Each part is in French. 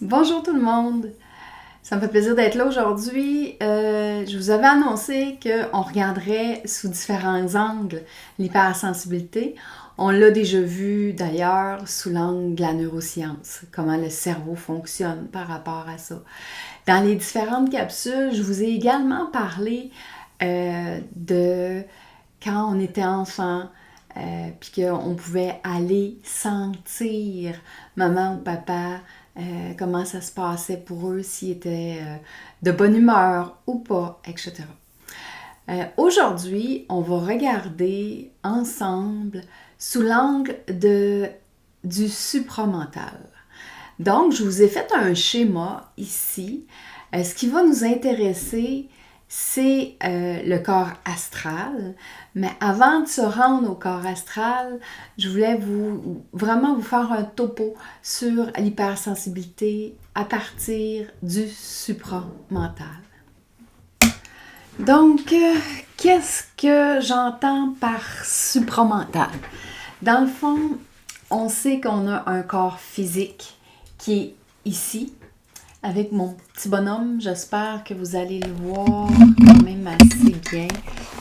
Bonjour tout le monde! Ça me fait plaisir d'être là aujourd'hui. Je vous avais annoncé qu'on regarderait sous différents angles l'hypersensibilité. On l'a déjà vu d'ailleurs sous l'angle de la neuroscience, comment le cerveau fonctionne par rapport à ça. Dans les différentes capsules, je vous ai également parlé de quand on était enfant, puis qu'on pouvait aller sentir maman ou papa, comment ça se passait pour eux, s'ils étaient de bonne humeur ou pas, etc. Aujourd'hui, on va regarder ensemble sous l'angle du supramental. Donc, je vous ai fait un schéma ici. Ce qui va nous intéresser, c'est le corps astral. Mais avant de se rendre au corps astral, je voulais vraiment vous faire un topo sur l'hypersensibilité à partir du supramental. Donc, qu'est-ce que j'entends par supramental? Dans le fond, on sait qu'on a un corps physique qui est ici, avec mon petit bonhomme. J'espère que vous allez le voir quand même assez bien.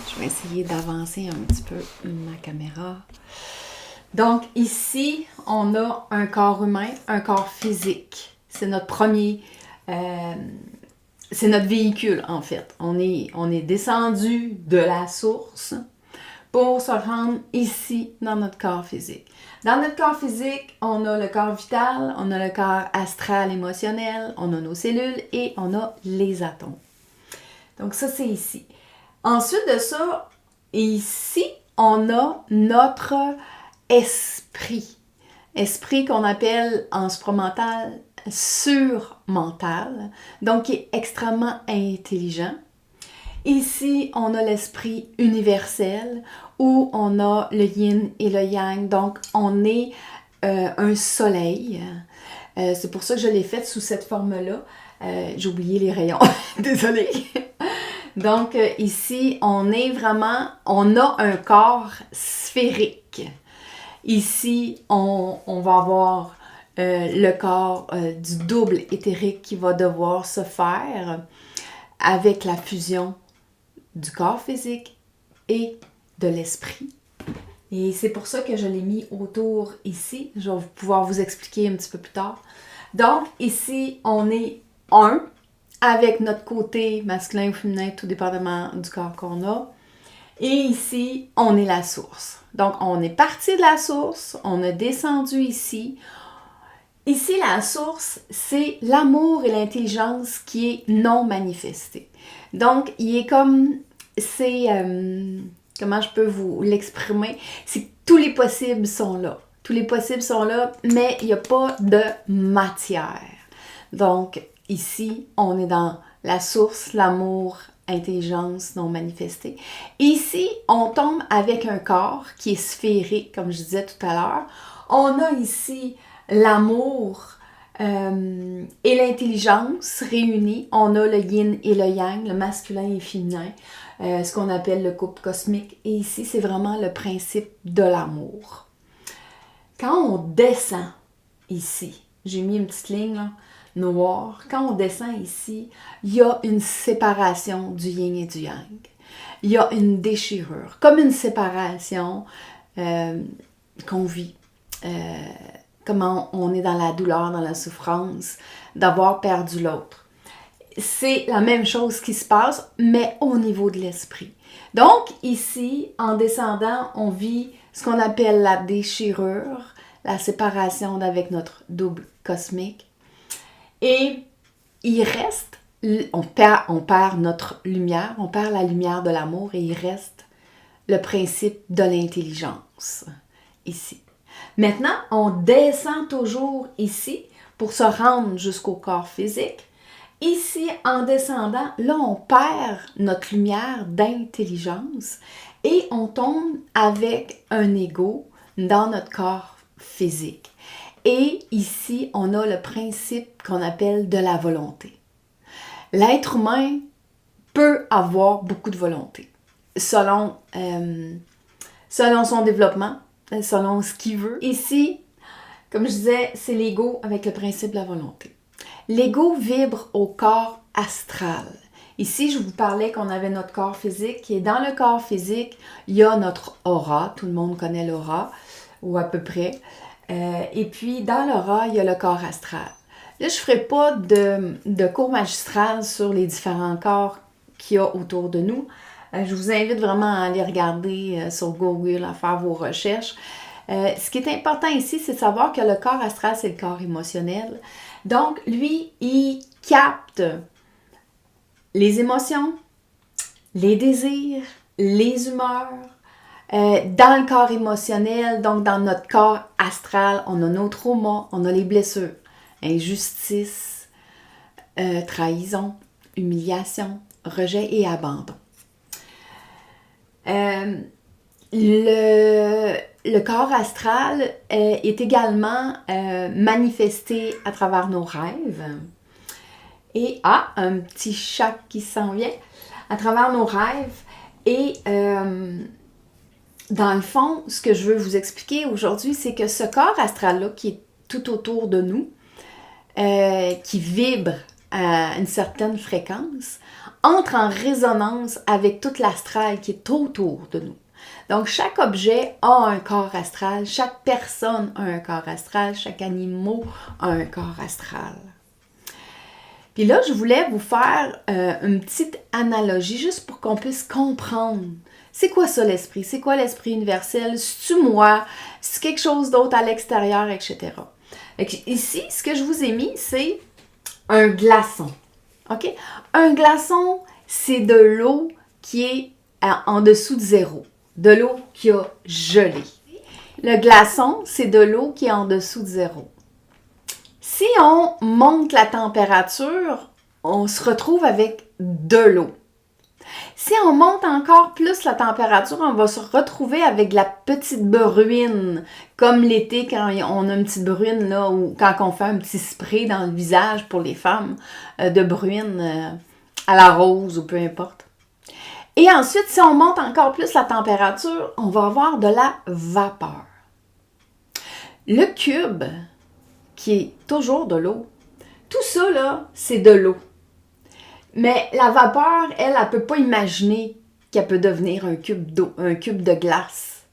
Je vais essayer d'avancer un petit peu ma caméra. Donc ici, on a un corps humain, un corps physique. C'est notre premier... c'est notre véhicule en fait. On est descendu de la source pour se rendre ici dans notre corps physique. Dans notre corps physique, on a le corps vital, on a le corps astral émotionnel, on a nos cellules et on a les atomes. Donc ça, c'est ici. Ensuite de ça, ici, on a notre esprit. Esprit qu'on appelle en supramental surmental, donc qui est extrêmement intelligent. Ici, on a l'esprit universel où on a le yin et le yang. Donc, on est un soleil. C'est pour ça que je l'ai fait sous cette forme-là. J'ai oublié les rayons. Désolée. Donc, ici, on a un corps sphérique. Ici, on va avoir le corps du double éthérique qui va devoir se faire avec la fusion du corps physique et de l'esprit. Et c'est pour ça que je l'ai mis autour ici. Je vais pouvoir vous expliquer un petit peu plus tard. Donc, ici, on est un avec notre côté masculin ou féminin, tout dépendamment du corps qu'on a. Et ici, on est la source. Donc, on est parti de la source, on a descendu ici. Ici, la source, c'est l'amour et l'intelligence qui est non manifestée. Donc, il est comme, comment je peux vous l'exprimer? C'est que tous les possibles sont là. Tous les possibles sont là, mais il n'y a pas de matière. Donc, ici, on est dans la source, l'amour, intelligence non manifestée. Ici, on tombe avec un corps qui est sphérique, comme je disais tout à l'heure. On a ici l'amour et l'intelligence réunis. On a le yin et le yang, le masculin et le féminin, ce qu'on appelle le couple cosmique. Et ici, c'est vraiment le principe de l'amour. Quand on descend ici, j'ai mis une petite ligne là, noire, quand on descend ici, il y a une séparation du yin et du yang. Il y a une déchirure, comme une séparation qu'on vit. Comment on est dans la douleur, dans la souffrance d'avoir perdu l'autre. C'est la même chose qui se passe, mais au niveau de l'esprit. Donc, ici, en descendant, on vit ce qu'on appelle la déchirure, la séparation avec notre double cosmique. Et il reste, on perd notre lumière, on perd la lumière de l'amour et il reste le principe de l'intelligence, ici. Maintenant, on descend toujours ici pour se rendre jusqu'au corps physique. Ici, en descendant, là, on perd notre lumière d'intelligence et on tombe avec un ego dans notre corps physique. Et ici, on a le principe qu'on appelle de la volonté. L'être humain peut avoir beaucoup de volonté selon son développement, selon ce qu'il veut. Ici, comme je disais, c'est l'ego avec le principe de la volonté. L'ego vibre au corps astral. Ici, je vous parlais qu'on avait notre corps physique et dans le corps physique, il y a notre aura. Tout le monde connaît l'aura, ou à peu près. Et puis, dans l'aura, il y a le corps astral. Là, je ne ferai pas de cours magistral sur les différents corps qu'il y a autour de nous. Je vous invite vraiment à aller regarder sur Google, à faire vos recherches. Ce qui est important ici, c'est de savoir que le corps astral, c'est le corps émotionnel. Donc, lui, il capte les émotions, les désirs, les humeurs. Dans le corps émotionnel, donc dans notre corps astral, on a nos traumas, on a les blessures, injustice, trahison, humiliation, rejet et abandon. Le corps astral est également manifesté à travers nos rêves. Et un petit chat qui s'en vient à travers nos rêves. Et dans le fond, ce que je veux vous expliquer aujourd'hui, c'est que ce corps astral-là qui est tout autour de nous, qui vibre à une certaine fréquence, entre en résonance avec toute l'astral qui est autour de nous. Donc, chaque objet a un corps astral, chaque personne a un corps astral, chaque animal a un corps astral. Puis là, je voulais vous faire une petite analogie juste pour qu'on puisse comprendre. C'est quoi ça l'esprit? C'est quoi l'esprit universel? C'est-tu moi? C'est quelque chose d'autre à l'extérieur, etc. Ici, ce que je vous ai mis, c'est un glaçon. OK? Un glaçon, c'est de l'eau qui est en dessous de zéro. De l'eau qui a gelé. Le glaçon, c'est de l'eau qui est en dessous de zéro. Si on monte la température, on se retrouve avec de l'eau. Si on monte encore plus la température, on va se retrouver avec de la petite bruine, comme l'été quand on a une petite bruine, là, ou quand on fait un petit spray dans le visage pour les femmes, de bruine à la rose ou peu importe. Et ensuite, si on monte encore plus la température, on va avoir de la vapeur. Le cube, qui est toujours de l'eau, tout ça, là, c'est de l'eau. Mais la vapeur, elle ne peut pas imaginer qu'elle peut devenir un cube d'eau, un cube de glace.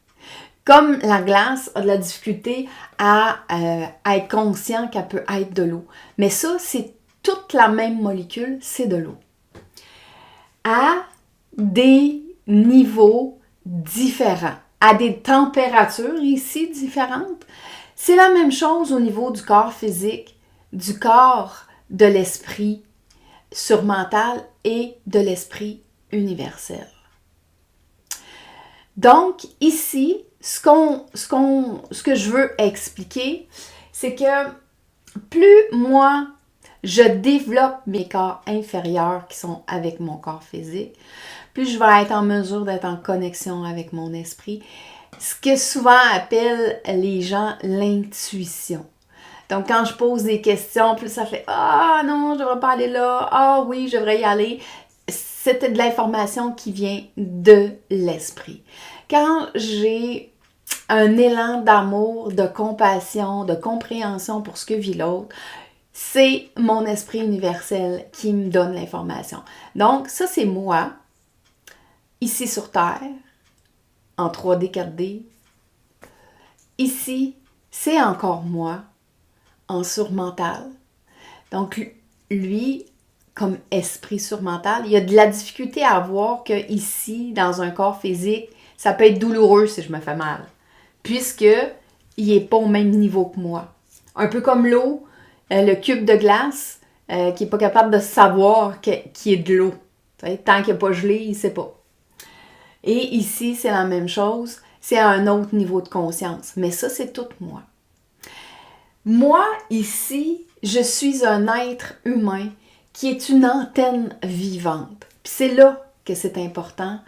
Comme la glace a de la difficulté à être conscient qu'elle peut être de l'eau. Mais ça, c'est toute la même molécule, c'est de l'eau. À des niveaux différents, à des températures ici différentes. C'est la même chose au niveau du corps physique, du corps de l'esprit surmental et de l'esprit universel. Donc, ici, ce que je veux expliquer, c'est que plus moi, je développe mes corps inférieurs qui sont avec mon corps physique, plus je vais être en mesure d'être en connexion avec mon esprit. Ce que souvent appellent les gens l'intuition. Donc, quand je pose des questions, plus ça fait « Ah non, je ne devrais pas aller là. Ah oui, je devrais y aller. » C'était de l'information qui vient de l'esprit. Quand j'ai un élan d'amour, de compassion, de compréhension pour ce que vit l'autre, c'est mon esprit universel qui me donne l'information. Donc, ça, c'est moi, ici sur Terre, en 3D, 4D. Ici, c'est encore moi, en surmental. Donc, lui, comme esprit surmental, il y a de la difficulté à voir que ici, dans un corps physique, ça peut être douloureux si je me fais mal, puisque il n'est pas au même niveau que moi. Un peu comme l'eau, le cube de glace, qui n'est pas capable de savoir qu'il est de l'eau. Tant qu'il n'est pas gelé, il ne sait pas. Et ici, c'est la même chose. C'est à un autre niveau de conscience. Mais ça, c'est tout moi. Moi, ici, je suis un être humain qui est une antenne vivante. Puis c'est là que c'est important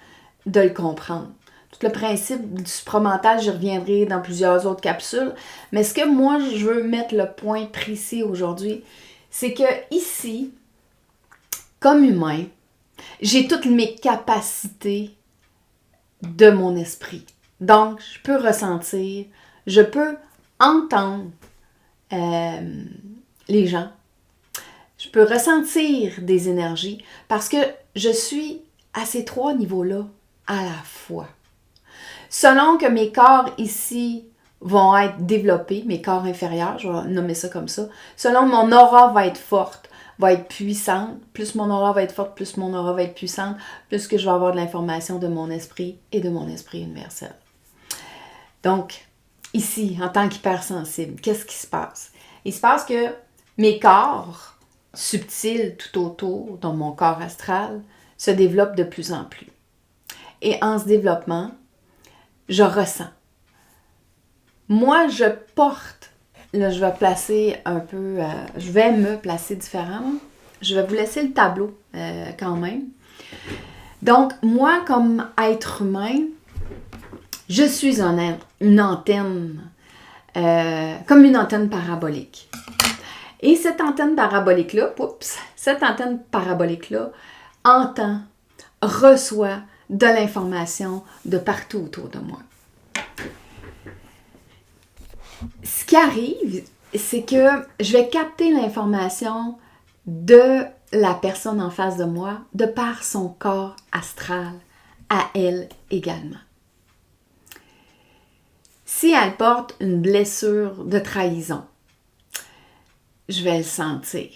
de le comprendre. Tout le principe du supramental, j'y reviendrai dans plusieurs autres capsules. Mais ce que moi, je veux mettre le point précis aujourd'hui, c'est que ici, comme humain, j'ai toutes mes capacités de mon esprit. Donc, je peux ressentir, je peux entendre les gens. Je peux ressentir des énergies parce que je suis à ces 3 niveaux-là à la fois. Selon que mes corps ici vont être développés, mes corps inférieurs, je vais nommer ça comme ça, selon mon aura va être forte, va être puissante, plus mon aura va être forte, plus mon aura va être puissante, plus que je vais avoir de l'information de mon esprit et de mon esprit universel. Donc, ici, en tant qu'hypersensible, qu'est-ce qui se passe? Il se passe que mes corps subtils tout autour, dans mon corps astral, se développent de plus en plus. Et en ce développement, je ressens. Moi, je porte, là je vais placer un peu, je vais me placer différemment. Je vais vous laisser le tableau quand même. Donc, moi, comme être humain, je suis une antenne, comme une antenne parabolique. Et cette antenne parabolique-là, entend, reçoit de l'information de partout autour de moi. Ce qui arrive, c'est que je vais capter l'information de la personne en face de moi de par son corps astral, à elle également. Si elle porte une blessure de trahison, je vais le sentir.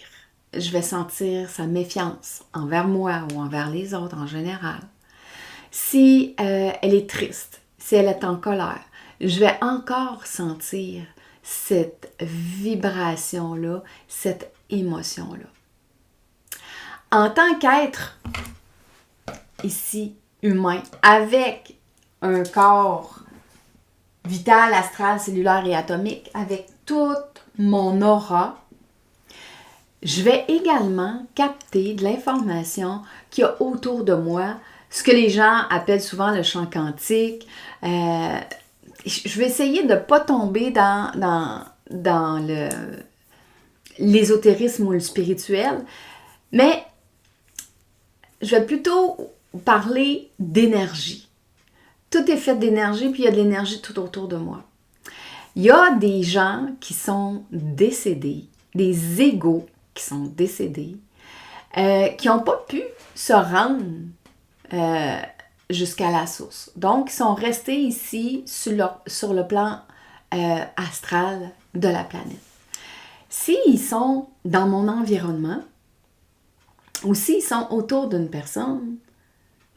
Je vais sentir sa méfiance envers moi ou envers les autres en général. Si elle est triste, si elle est en colère, je vais encore sentir cette vibration-là, cette émotion-là. En tant qu'être ici humain, avec un corps vital, astral, cellulaire et atomique, avec toute mon aura, je vais également capter de l'information qu'il y a autour de moi, ce que les gens appellent souvent le champ quantique. Je vais essayer de ne pas tomber dans l'ésotérisme ou le spirituel, mais je vais plutôt parler d'énergie. Tout est fait d'énergie, puis il y a de l'énergie tout autour de moi. Il y a des gens qui sont décédés, des égos qui sont décédés, qui n'ont pas pu se rendre jusqu'à la source. Donc, ils sont restés ici sur le plan astral de la planète. S'ils sont dans mon environnement, ou s'ils sont autour d'une personne,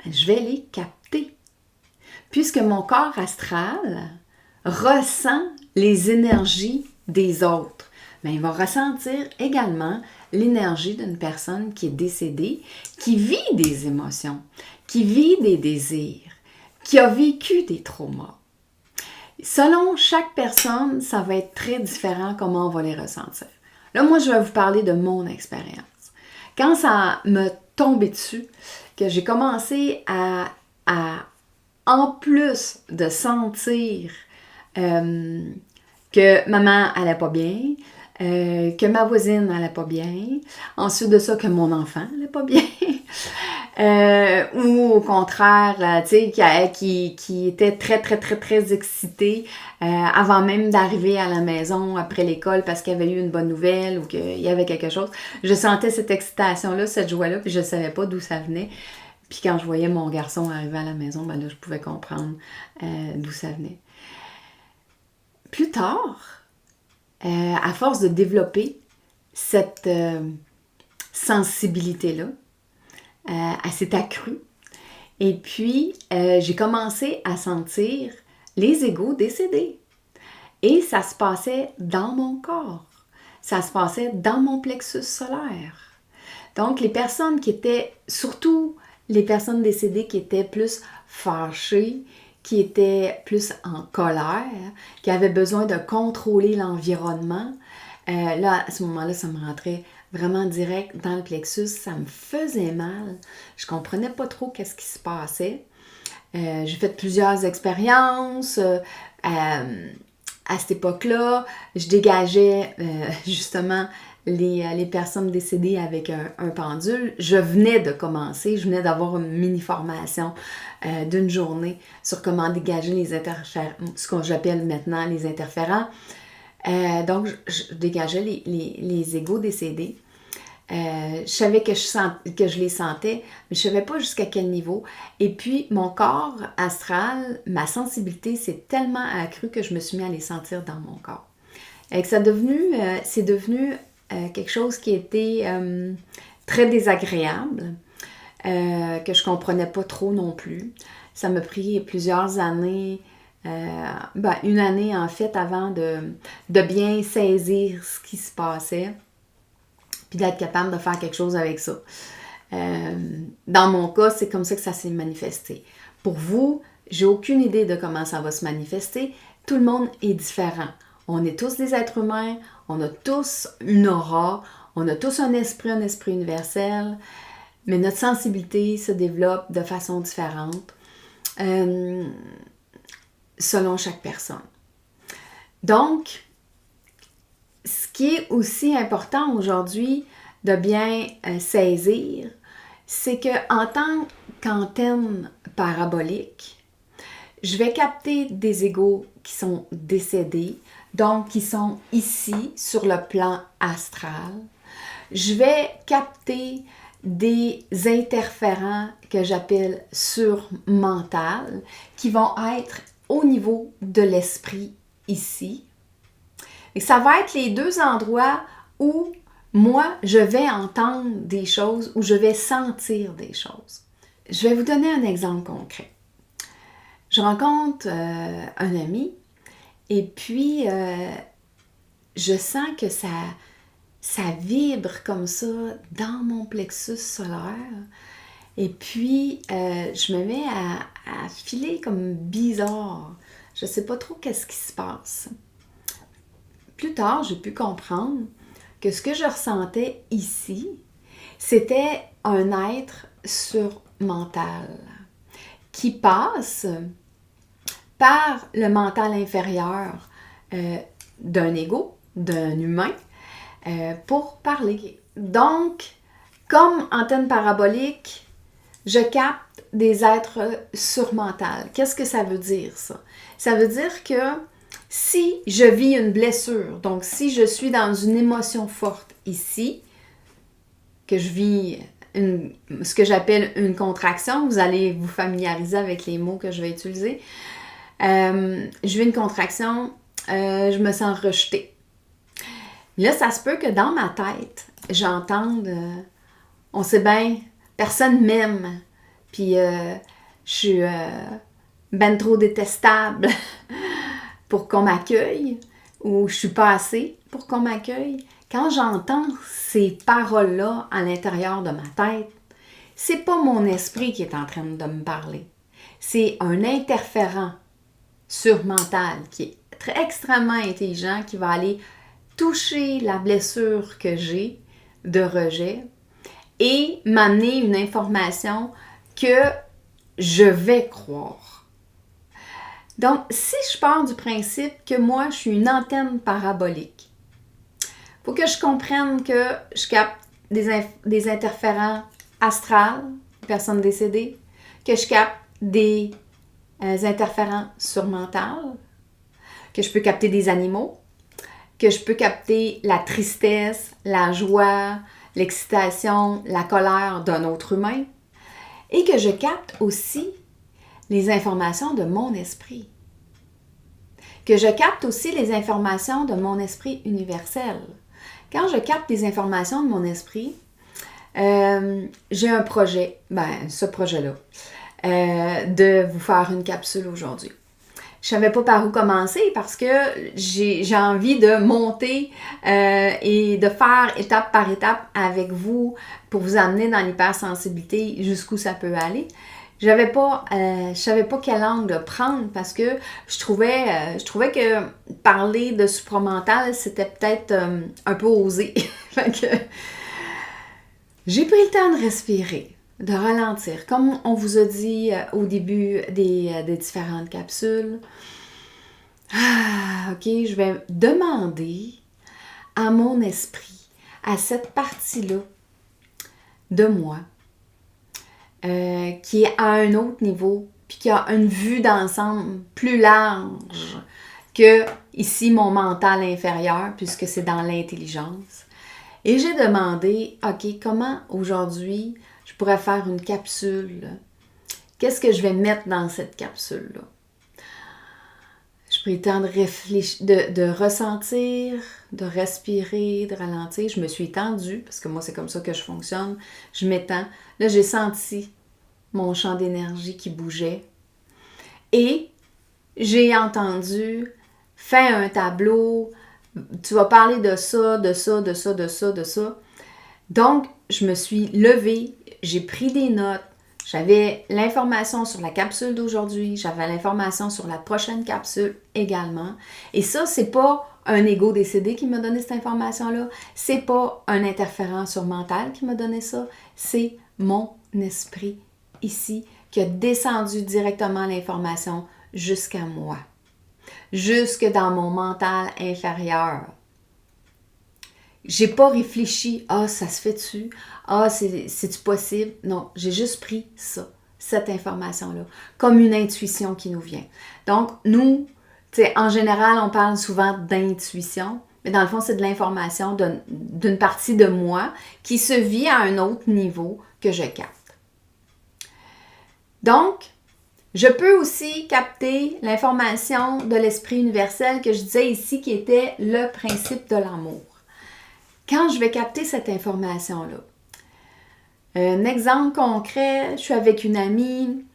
je vais les capter. Puisque mon corps astral ressent les énergies des autres, mais il va ressentir également l'énergie d'une personne qui est décédée, qui vit des émotions, qui vit des désirs, qui a vécu des traumas. Selon chaque personne, ça va être très différent comment on va les ressentir. Là, moi, je vais vous parler de mon expérience. Quand ça me tombait dessus, que j'ai commencé à en plus de sentir que maman allait pas bien, que ma voisine allait pas bien, ensuite de ça que mon enfant allait pas bien, ou au contraire, tu sais, qui était très excitée avant même d'arriver à la maison après l'école parce qu'il y avait eu une bonne nouvelle ou qu'il y avait quelque chose. Je sentais cette excitation-là, cette joie-là, puis je ne savais pas d'où ça venait. Puis quand je voyais mon garçon arriver à la maison, ben là, je pouvais comprendre d'où ça venait. Plus tard, à force de développer cette sensibilité-là, elle s'est accrue. Et puis, j'ai commencé à sentir les égos décédés. Et ça se passait dans mon corps. Ça se passait dans mon plexus solaire. Donc, les personnes qui étaient, surtout les personnes décédées qui étaient plus fâchées, qui étaient plus en colère, qui avaient besoin de contrôler l'environnement, là, à ce moment-là, ça me rentrait vraiment direct dans le plexus. Ça me faisait mal. Je comprenais pas trop qu'est-ce qui se passait. J'ai fait plusieurs expériences. À cette époque-là, je dégageais justement les personnes décédées avec un pendule. Je venais de commencer, je venais d'avoir une mini-formation d'une journée sur comment dégager les interférents, ce que j'appelle maintenant les interférents. Donc, je dégageais les égos décédés. Je savais que je les sentais, mais je ne savais pas jusqu'à quel niveau. Et puis, mon corps astral, ma sensibilité s'est tellement accrue que je me suis mis à les sentir dans mon corps. Et que c'est devenu quelque chose qui était très désagréable, que je ne comprenais pas trop non plus. Ça m'a pris plusieurs années, une année en fait, avant de bien saisir ce qui se passait, puis d'être capable de faire quelque chose avec ça. Dans mon cas, c'est comme ça que ça s'est manifesté. Pour vous, j'ai aucune idée de comment ça va se manifester. Tout le monde est différent. On est tous des êtres humains, on a tous une aura, on a tous un esprit universel, mais notre sensibilité se développe de façon différente selon chaque personne. Donc, ce qui est aussi important aujourd'hui de bien saisir, c'est qu'en tant qu'antenne parabolique, je vais capter des égos qui sont décédés, donc qui sont ici sur le plan astral. Je vais capter des interférents que j'appelle surmental, qui vont être au niveau de l'esprit ici. Et ça va être les deux endroits où moi, je vais entendre des choses, où je vais sentir des choses. Je vais vous donner un exemple concret. Je rencontre un ami et puis je sens que ça vibre comme ça dans mon plexus solaire. Et puis, je me mets à filer comme bizarre. Je ne sais pas trop qu'est-ce qui se passe. Plus tard, j'ai pu comprendre que ce que je ressentais ici, c'était un être surmental qui passe par le mental inférieur d'un ego, d'un humain, pour parler. Donc, comme antenne parabolique, je capte des êtres surmentales. Qu'est-ce que ça veut dire, ça? Ça veut dire que si je vis une blessure, donc si je suis dans une émotion forte ici, que je vis ce que j'appelle une contraction, vous allez vous familiariser avec les mots que je vais utiliser. Je vis une contraction, je me sens rejetée. Là, ça se peut que dans ma tête, j'entende, on sait bien, personne m'aime, puis je suis ben trop détestable pour qu'on m'accueille, ou je suis pas assez pour qu'on m'accueille. Quand j'entends ces paroles-là à l'intérieur de ma tête, c'est pas mon esprit qui est en train de me parler. C'est un interférent surmental qui est extrêmement intelligent, qui va aller toucher la blessure que j'ai de rejet et m'amener une information que je vais croire. Donc, si je pars du principe que moi, je suis une antenne parabolique, il faut que je comprenne que je capte des interférents astrales, personnes décédées, que je capte des interférents surmentales, que je peux capter des animaux, que je peux capter la tristesse, la joie, l'excitation, la colère d'un autre humain, et que je capte aussi les informations de mon esprit. Que je capte aussi les informations de mon esprit universel. Quand je capte les informations de mon esprit, j'ai un projet, ce projet-là, de vous faire une capsule aujourd'hui. Je ne savais pas par où commencer parce que j'ai envie de monter et de faire étape par étape avec vous pour vous amener dans l'hypersensibilité jusqu'où ça peut aller. Je savais pas quel angle prendre parce que je trouvais que parler de supramental, c'était peut-être un peu osé. Fait que j'ai pris le temps de respirer, de ralentir, comme on vous a dit au début des différentes capsules. OK, je vais demander à mon esprit, à cette partie-là de moi, qui est à un autre niveau, puis qui a une vue d'ensemble plus large que ici mon mental inférieur, puisque c'est dans l'intelligence. Et j'ai demandé, OK, comment aujourd'hui je pourrais faire une capsule? Qu'est-ce que je vais mettre dans cette capsule-là? Je pris le temps de réfléchir, de ressentir, de respirer, de ralentir. Je me suis étendue, parce que moi, c'est comme ça que je fonctionne. Je m'étends. Là, j'ai senti mon champ d'énergie qui bougeait. Et j'ai entendu, fais un tableau, tu vas parler de ça, de ça, de ça, de ça, de ça. Donc, je me suis levée, j'ai pris des notes, j'avais l'information sur la capsule d'aujourd'hui, j'avais l'information sur la prochaine capsule également. Et ça, c'est pas un ego décédé qui m'a donné cette information-là, c'est pas un interférent surmental qui m'a donné ça, c'est mon esprit ici qui a descendu directement l'information jusqu'à moi, jusque dans mon mental inférieur. J'ai pas réfléchi, ça se fait-tu? C'est-tu possible? Non, j'ai juste pris ça, cette information-là, comme une intuition qui nous vient. Donc, nous, en général, on parle souvent d'intuition, mais dans le fond, c'est de l'information d'une partie de moi qui se vit à un autre niveau que je capte. Donc, je peux aussi capter l'information de l'esprit universel que je disais ici, qui était le principe de l'amour. Quand je vais capter cette information-là, un exemple concret, je suis avec une amie,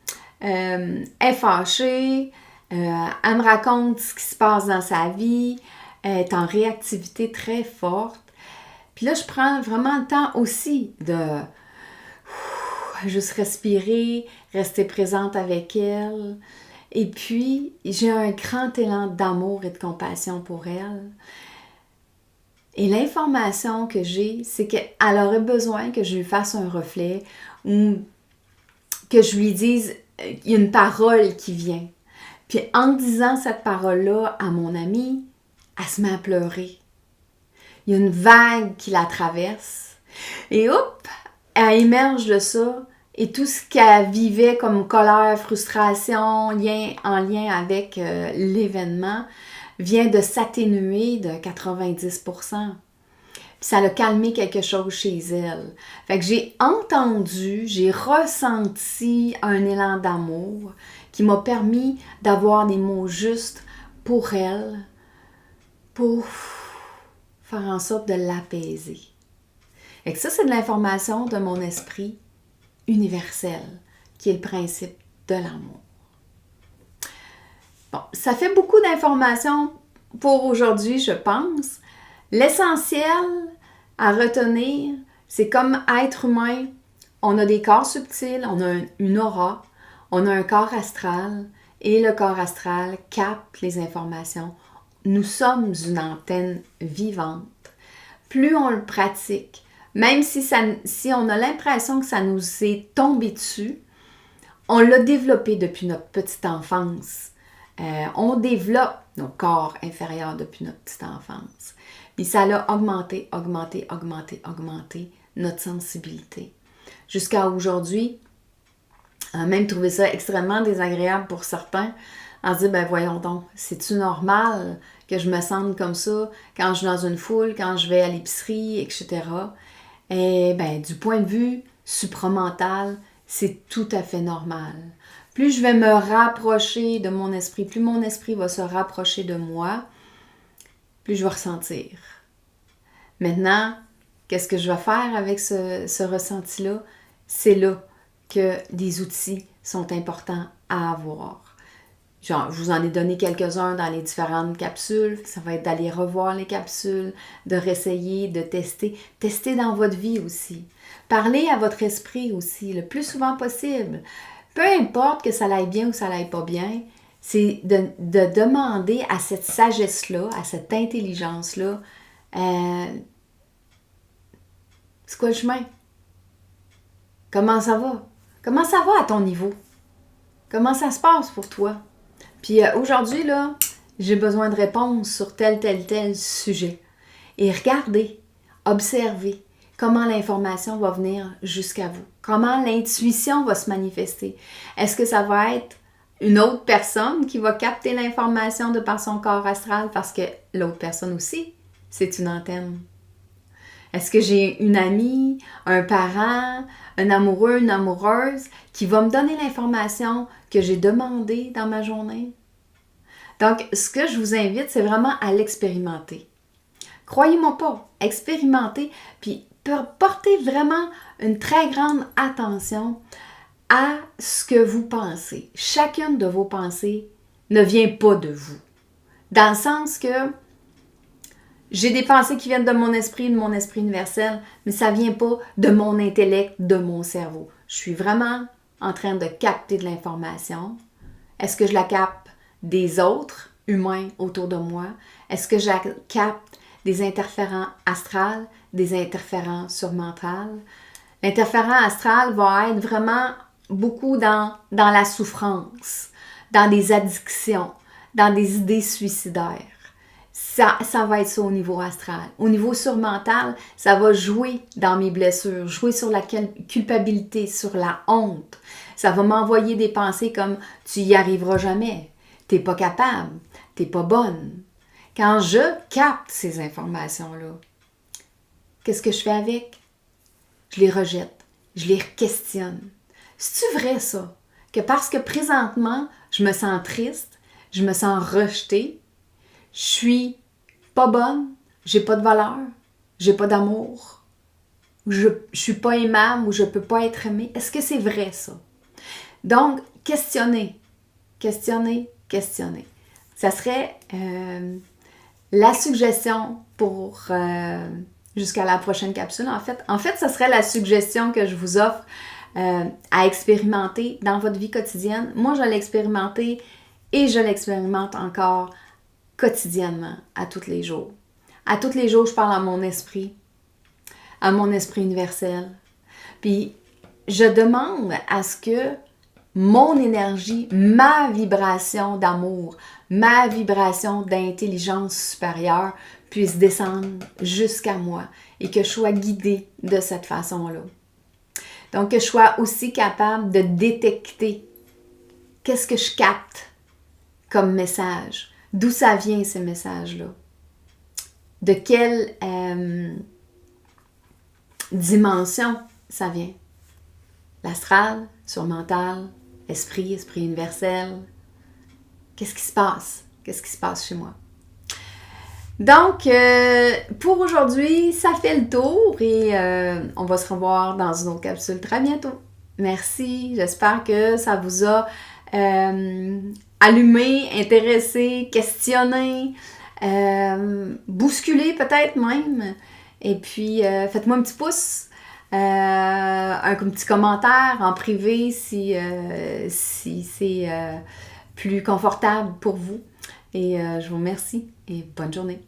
elle est fâchée, elle me raconte ce qui se passe dans sa vie, elle est en réactivité très forte. Puis là, je prends vraiment le temps aussi de juste respirer, rester présente avec elle. Et puis, j'ai un grand élan d'amour et de compassion pour elle. Et l'information que j'ai, c'est qu'elle aurait besoin que je lui fasse un reflet ou que je lui dise, il y a une parole qui vient. Puis en disant cette parole-là à mon amie, elle se met à pleurer. Il y a une vague qui la traverse. Et hop, elle émerge de ça. Et tout ce qu'elle vivait comme colère, frustration, en lien avec l'événement, vient de s'atténuer de 90%. Puis ça a calmé quelque chose chez elle. Fait que j'ai entendu, j'ai ressenti un élan d'amour qui m'a permis d'avoir des mots justes pour elle, pour faire en sorte de l'apaiser. Fait que ça, c'est de l'information de mon esprit universel, qui est le principe de l'amour. Bon, ça fait beaucoup d'informations pour aujourd'hui, je pense. L'essentiel à retenir, c'est comme être humain, on a des corps subtils, on a une aura, on a un corps astral et le corps astral capte les informations. Nous sommes une antenne vivante. Plus on le pratique, même si on a l'impression que ça nous est tombé dessus, on l'a développé depuis notre petite enfance. On développe nos corps inférieurs depuis notre petite enfance. Puis ça a augmenté notre sensibilité. Jusqu'à aujourd'hui, on a même trouvé ça extrêmement désagréable pour certains. On se dit, voyons donc, c'est-tu normal que je me sente comme ça quand je suis dans une foule, quand je vais à l'épicerie, etc. Et du point de vue supramental, c'est tout à fait normal. Plus je vais me rapprocher de mon esprit, plus mon esprit va se rapprocher de moi, plus je vais ressentir. Maintenant, qu'est-ce que je vais faire avec ce ressenti-là? C'est là que des outils sont importants à avoir. Genre, je vous en ai donné quelques-uns dans les différentes capsules. Ça va être d'aller revoir les capsules, de réessayer, de tester. Tester dans votre vie aussi. Parlez à votre esprit aussi, le plus souvent possible. Peu importe que ça aille bien ou ça aille pas bien, c'est de demander à cette sagesse-là, à cette intelligence-là, c'est quoi le chemin? Comment ça va? Comment ça va à ton niveau? Comment ça se passe pour toi? Puis aujourd'hui, là, j'ai besoin de réponses sur tel sujet. Et regardez, observez comment l'information va venir jusqu'à vous. Comment l'intuition va se manifester. Est-ce que ça va être une autre personne qui va capter l'information de par son corps astral parce que l'autre personne aussi, c'est une antenne? Est-ce que j'ai une amie, un parent, un amoureux, une amoureuse qui va me donner l'information que j'ai demandée dans ma journée? Donc, ce que je vous invite, c'est vraiment à l'expérimenter. Croyez-moi pas, expérimentez, puis portez vraiment une très grande attention à ce que vous pensez. Chacune de vos pensées ne vient pas de vous. Dans le sens que j'ai des pensées qui viennent de mon esprit universel, mais ça ne vient pas de mon intellect, de mon cerveau. Je suis vraiment en train de capter de l'information. Est-ce que je la capte des autres humains autour de moi? Est-ce que je la capte des interférents astrales, des interférents surmentales? L'interférent astral va être vraiment beaucoup dans la souffrance, dans des addictions, dans des idées suicidaires. Ça va être ça au niveau astral. Au niveau surmental, ça va jouer dans mes blessures, jouer sur la culpabilité, sur la honte. Ça va m'envoyer des pensées comme « tu y arriveras jamais »,« t'es pas capable »,« t'es pas bonne ». Quand je capte ces informations-là, qu'est-ce que je fais avec? Je les rejette, je les questionne. C'est-tu vrai ça? Que parce que présentement, je me sens triste, je me sens rejetée, je suis pas bonne, j'ai pas de valeur, j'ai pas d'amour, je suis pas aimable ou je peux pas être aimée. Est-ce que c'est vrai ça? Donc, questionnez. Ça serait la suggestion pour jusqu'à la prochaine capsule. En fait, ça serait la suggestion que je vous offre à expérimenter dans votre vie quotidienne. Moi, je l'ai expérimenté et je l'expérimente encore quotidiennement, à tous les jours. À tous les jours, je parle à mon esprit universel. Puis, je demande à ce que mon énergie, ma vibration d'amour, ma vibration d'intelligence supérieure puisse descendre jusqu'à moi et que je sois guidée de cette façon-là. Donc, que je sois aussi capable de détecter qu'est-ce que je capte comme message. D'où ça vient, ces messages-là? De quelle dimension ça vient? L'astral, surmental, esprit universel. Qu'est-ce qui se passe? Qu'est-ce qui se passe chez moi? Donc, pour aujourd'hui, ça fait le tour et on va se revoir dans une autre capsule très bientôt. Merci, j'espère que ça vous a allumé, intéressé, questionné, bousculé peut-être même. Et puis, faites-moi un petit pouce, un petit commentaire en privé si c'est plus confortable pour vous. Et je vous remercie et bonne journée.